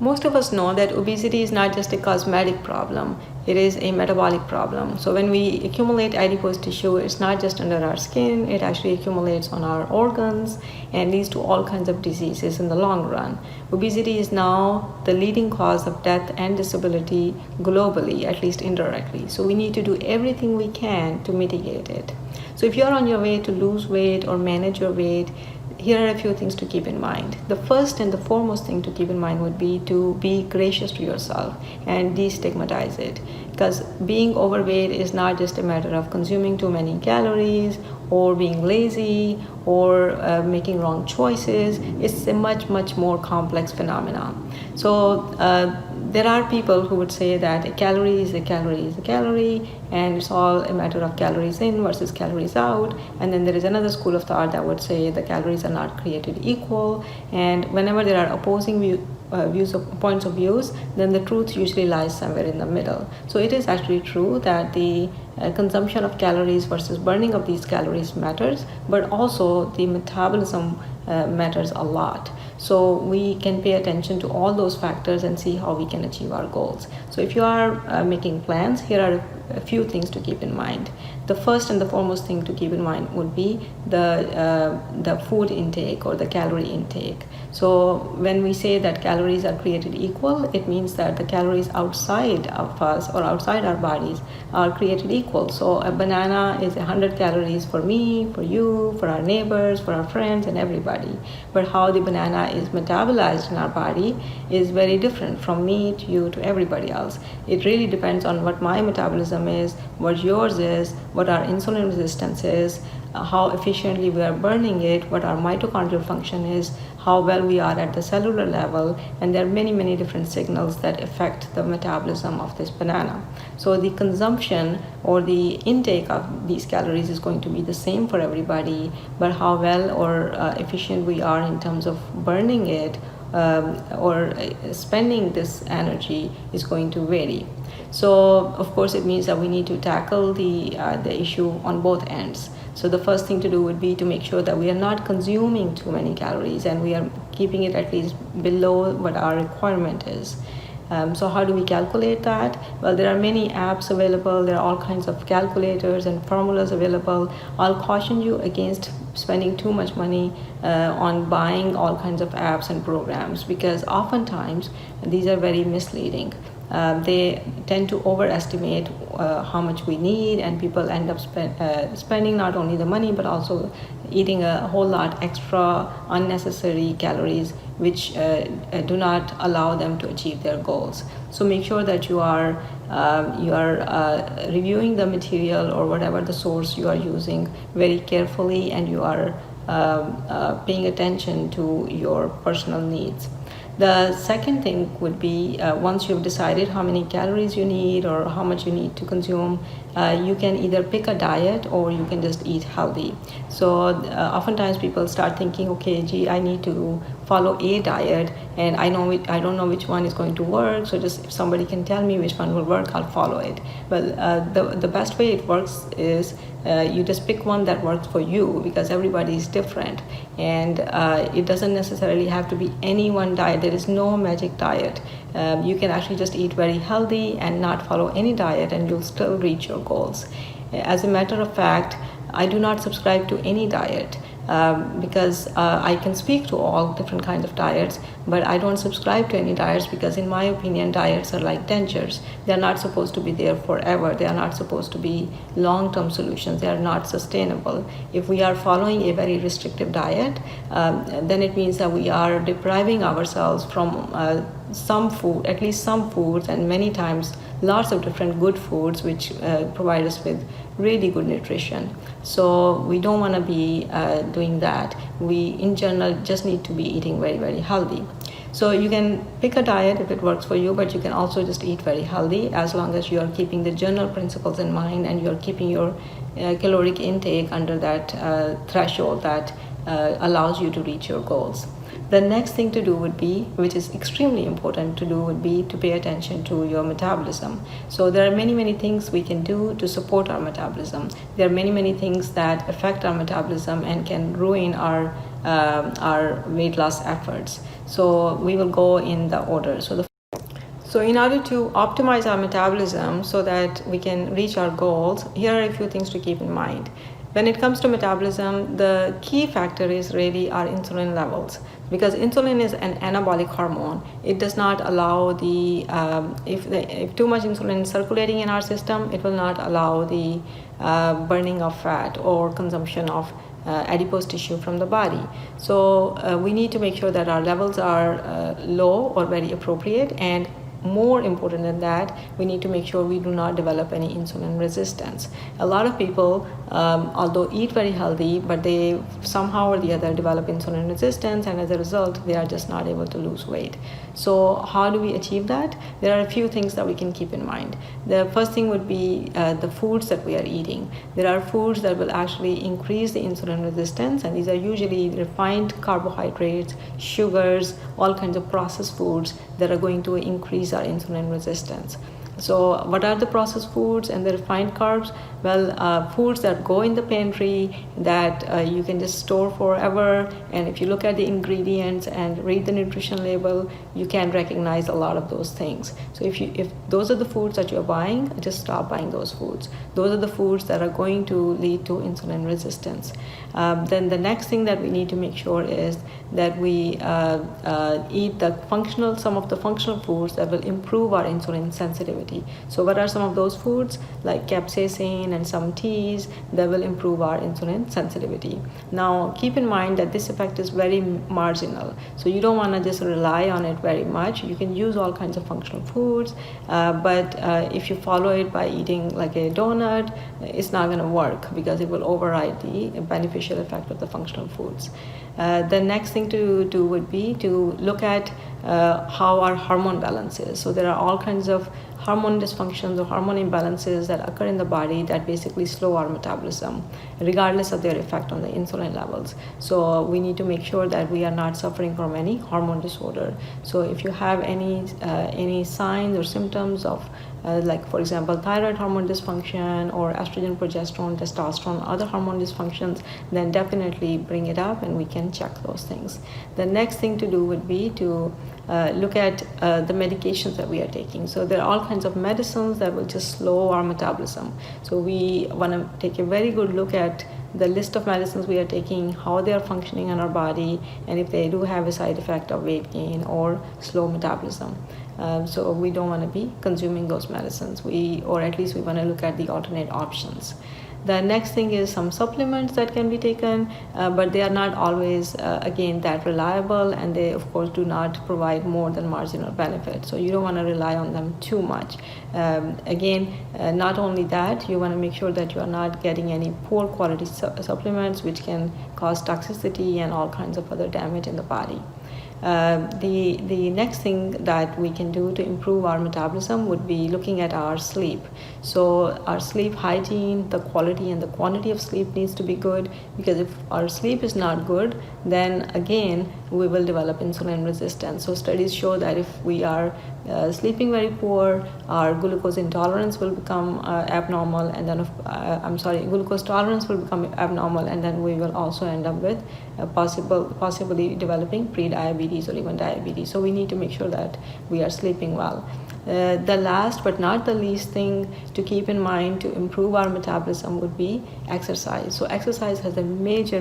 Most of us know that obesity is not just a cosmetic problem, it is a metabolic problem. So when we accumulate adipose tissue, it's not just under our skin, it actually accumulates on our organs and leads to all kinds of diseases in the long run. Obesity is now the leading cause of death and disability globally, at least indirectly. So we need to do everything we can to mitigate it. So if you're on your way to lose weight or manage your weight, here are a few things to keep in mind. The first and the foremost thing to keep in mind would be to be gracious to yourself and destigmatize it. Because being overweight is not just a matter of consuming too many calories or being lazy or making wrong choices. It's a much more complex phenomenon. So there are people who would say that a calorie is a calorie is a calorie, and it's all a matter of calories in versus calories out. And then there is another school of thought that would say the calories are not created equal, and whenever there are opposing points of views, then the truth usually lies somewhere in the middle. So it is actually true that the consumption of calories versus burning of these calories matters, but also the metabolism matters a lot. So we can pay attention to all those factors and see how we can achieve our goals. So if you are making plans, here are a few things to keep in mind. The first and the foremost thing to keep in mind would be the food intake or the calorie intake. So when we say that calories are created equal, it means that the calories outside of us or outside our bodies are created equal. So a banana is 100 calories for me, for you, for our neighbors, for our friends, and everybody. But how the banana is metabolized in our body is very different from me to you to everybody else. It really depends on what my metabolism is, what yours is, what our insulin resistance is, how efficiently we are burning it, what our mitochondrial function is, how well we are at the cellular level, and there are many different signals that affect the metabolism of this banana. So the consumption or the intake of these calories is going to be the same for everybody, but how well or efficient we are in terms of burning it or spending this energy is going to vary. So of course it means that we need to tackle the issue on both ends. So the first thing to do would be to make sure that we are not consuming too many calories and we are keeping it at least below what our requirement is. So how do we calculate that? Well, there are many apps available. There are all kinds of calculators and formulas available. I'll caution you against spending too much money on buying all kinds of apps and programs, because oftentimes these are very misleading. They tend to overestimate how much we need, and people end up spending not only the money but also eating a whole lot extra unnecessary calories, which do not allow them to achieve their goals. So make sure that you are reviewing the material or whatever the source you are using very carefully, and you are paying attention to your personal needs. The second thing would be once you've decided how many calories you need or how much you need to consume, you can either pick a diet or you can just eat healthy. So oftentimes people start thinking, okay, gee, I need to follow a diet and I don't know which one is going to work, so just if somebody can tell me which one will work, I'll follow it. But the best way it works is you just pick one that works for you, because everybody is different, and it doesn't necessarily have to be any one diet. There is no magic diet. You can actually just eat very healthy and not follow any diet, and you'll still reach your goals. As a matter of fact, I do not subscribe to any diet because I can speak to all different kinds of diets, but I don't subscribe to any diets because in my opinion diets are like dentures. They are not supposed to be there forever. They are not supposed to be long-term solutions. They are not sustainable. If we are following a very restrictive diet, then it means that we are depriving ourselves from some food, at least some foods, and many times lots of different good foods which provide us with really good nutrition. So we don't want to be doing that. We in general just need to be eating very healthy. So you can pick a diet if it works for you, but you can also just eat very healthy as long as you are keeping the general principles in mind and you're keeping your caloric intake under that threshold that allows you to reach your goals. The next thing to do would be, which is extremely important to do, would be to pay attention to your metabolism. So there are many things we can do to support our metabolism. There are many things that affect our metabolism and can ruin our our weight loss efforts. So we will go in the order. So in order to optimize our metabolism so that we can reach our goals, here are a few things to keep in mind. When it comes to metabolism, the key factor is really our insulin levels, because insulin is an anabolic hormone. It does not allow if too much insulin is circulating in our system, it will not allow the burning of fat or consumption of adipose tissue from the body. So we need to make sure that our levels are low or very appropriate, and more important than that, we need to make sure we do not develop any insulin resistance. A lot of people, although eat very healthy, but they somehow or the other develop insulin resistance, and as a result, they are just not able to lose weight. So how do we achieve that? There are a few things that we can keep in mind. The first thing would be the foods that we are eating. There are foods that will actually increase the insulin resistance, and these are usually refined carbohydrates, sugars, all kinds of processed foods that are going to increase our insulin resistance. So what are the processed foods and the refined carbs? Well, foods that go in the pantry that you can just store forever, and if you look at the ingredients and read the nutrition label, you can recognize a lot of those things. So if those are the foods that you're buying, just stop buying those foods. Those are the foods that are going to lead to insulin resistance. Then the next thing that we need to make sure is that we eat some of the functional foods that will improve our insulin sensitivity. So what are some of those foods? Like capsaicin and some teas that will improve our insulin sensitivity. Now keep in mind that this effect is very marginal, so you don't want to just rely on it very much. You can use all kinds of functional foods, but if you follow it by eating like a donut, it's not going to work because it will override the beneficial effect of the functional foods. The next thing to do would be to look at how our hormone balance is. So there are all kinds of hormone dysfunctions or hormone imbalances that occur in the body that basically slow our metabolism, regardless of their effect on the insulin levels. So we need to make sure that we are not suffering from any hormone disorder. So if you have any signs or symptoms of like for example thyroid hormone dysfunction or estrogen, progesterone, testosterone, other hormone dysfunctions, then definitely bring it up and we can check those things. The next thing to do would be to look at the medications that we are taking. So there are all kinds of medicines that will just slow our metabolism. So we want to take a very good look at the list of medicines we are taking, how they are functioning in our body, and if they do have a side effect of weight gain or slow metabolism. So we don't want to be consuming those medicines, or at least we want to look at the alternate options. The next thing is some supplements that can be taken, but they are not always, again, that reliable, and they, of course, do not provide more than marginal benefit. So you don't want to rely on them too much. Again, not only that, you want to make sure that you are not getting any poor quality supplements which can cause toxicity and all kinds of other damage in the body. The next thing that we can do to improve our metabolism would be looking at our sleep. So our sleep hygiene, the quality and the quantity of sleep needs to be good, because if our sleep is not good, then again we will develop insulin resistance. So studies show that if we are sleeping very poor, our glucose intolerance will become abnormal, and then glucose tolerance will become abnormal, and then we will also end up with possibly developing pre-diabetes or even diabetes. So we need to make sure that we are sleeping well. The last but not the least thing to keep in mind to improve our metabolism would be exercise. So exercise has a major,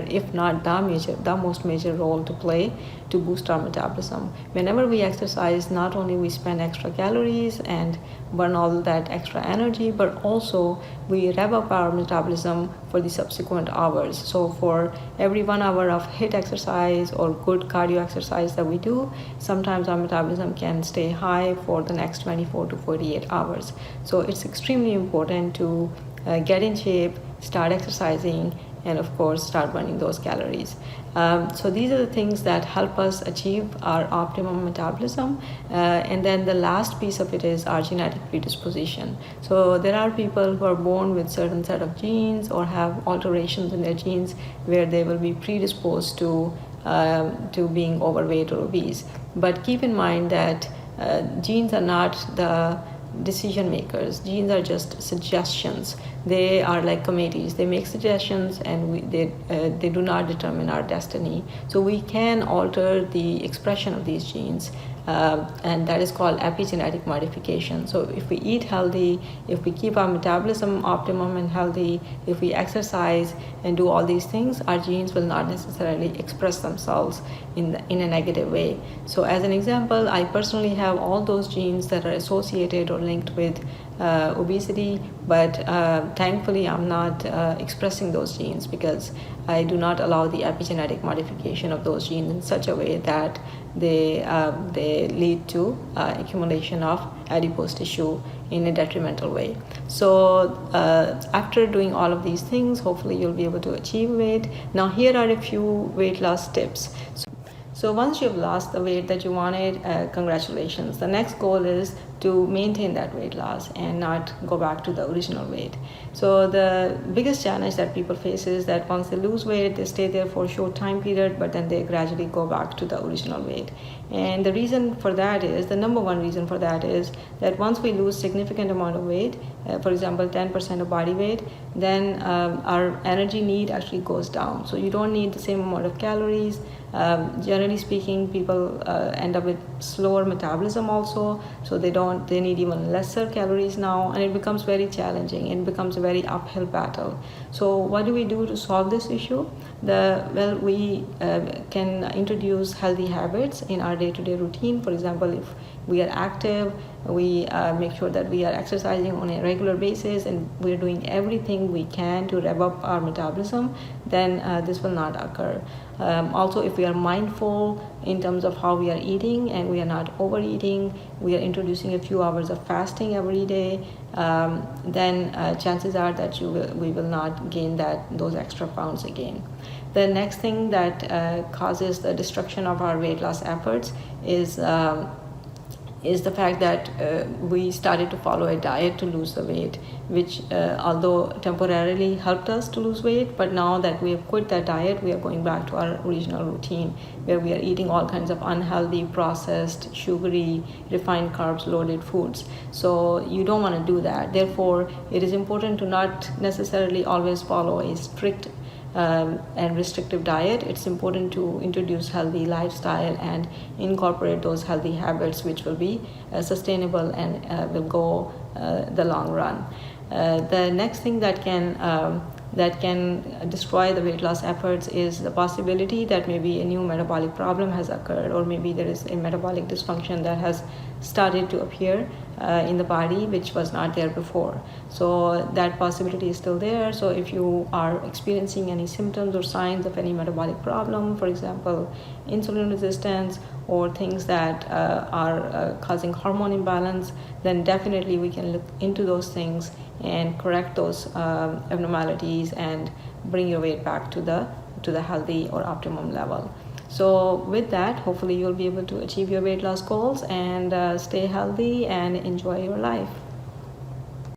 if not the most major role to play to boost our metabolism. Whenever we exercise, not only we spend extra calories and burn all that extra energy, but also we rev up our metabolism for the subsequent hours. So for every 1 hour of HIIT exercise or good cardio exercise that we do, sometimes our metabolism can stay high for the next 24 to 48 hours. So it's extremely important to get in shape, start exercising, and of course start burning those calories. So these are the things that help us achieve our optimum metabolism. And then the last piece of it is our genetic predisposition. So there are people who are born with certain set of genes or have alterations in their genes where they will be predisposed to being overweight or obese. But keep in mind that genes are not the decision makers. Genes are just suggestions. They are like committees. They make suggestions, and they do not determine our destiny. So we can alter the expression of these genes, and that is called epigenetic modification. So if we eat healthy, if we keep our metabolism optimum and healthy, if we exercise and do all these things, our genes will not necessarily express themselves in a negative way. So as an example, I personally have all those genes that are associated or linked with obesity, but thankfully I'm not expressing those genes because I do not allow the epigenetic modification of those genes in such a way that they lead to accumulation of adipose tissue in a detrimental way. So after doing all of these things, hopefully you'll be able to achieve weight. Now here are a few weight loss tips. So once you've lost the weight that you wanted, congratulations. The next goal is to maintain that weight loss and not go back to the original weight. So the biggest challenge that people face is that once they lose weight, they stay there for a short time period, but then they gradually go back to the original weight. And the reason for that is, the number one reason for that is that once we lose significant amount of weight, for example 10% of body weight, then our energy need actually goes down. So you don't need the same amount of calories. Generally speaking, people end up with slower metabolism also, so they need even lesser calories now, and it becomes very challenging. It becomes a very uphill battle. So what do we do to solve this issue? We can introduce healthy habits in our day-to-day routine. For example, if we are active, we make sure that we are exercising on a regular basis, and we're doing everything we can to rev up our metabolism, then this will not occur. Also, if we are mindful in terms of how we are eating and we are not overeating, we are introducing a few hours of fasting every day, then chances are that we will not gain those extra pounds again. The next thing that causes the destruction of our weight loss efforts is the fact that we started to follow a diet to lose the weight, which although temporarily helped us to lose weight, but now that we have quit that diet, we are going back to our original routine where we are eating all kinds of unhealthy, processed, sugary, refined carbs loaded foods. So you don't want to do that. Therefore, it is important to not necessarily always follow a strict and restrictive diet. It's important to introduce healthy lifestyle and incorporate those healthy habits which will be sustainable and will go the long run. The next thing that can destroy the weight loss efforts is the possibility that maybe a new metabolic problem has occurred, or maybe there is a metabolic dysfunction that has started to appear in the body which was not there before. So that possibility is still there. So if you are experiencing any symptoms or signs of any metabolic problem, for example insulin resistance or things that are causing hormone imbalance, then definitely we can look into those things and correct those abnormalities and bring your weight back to the healthy or optimum level. So with that, hopefully you'll be able to achieve your weight loss goals and stay healthy and enjoy your life.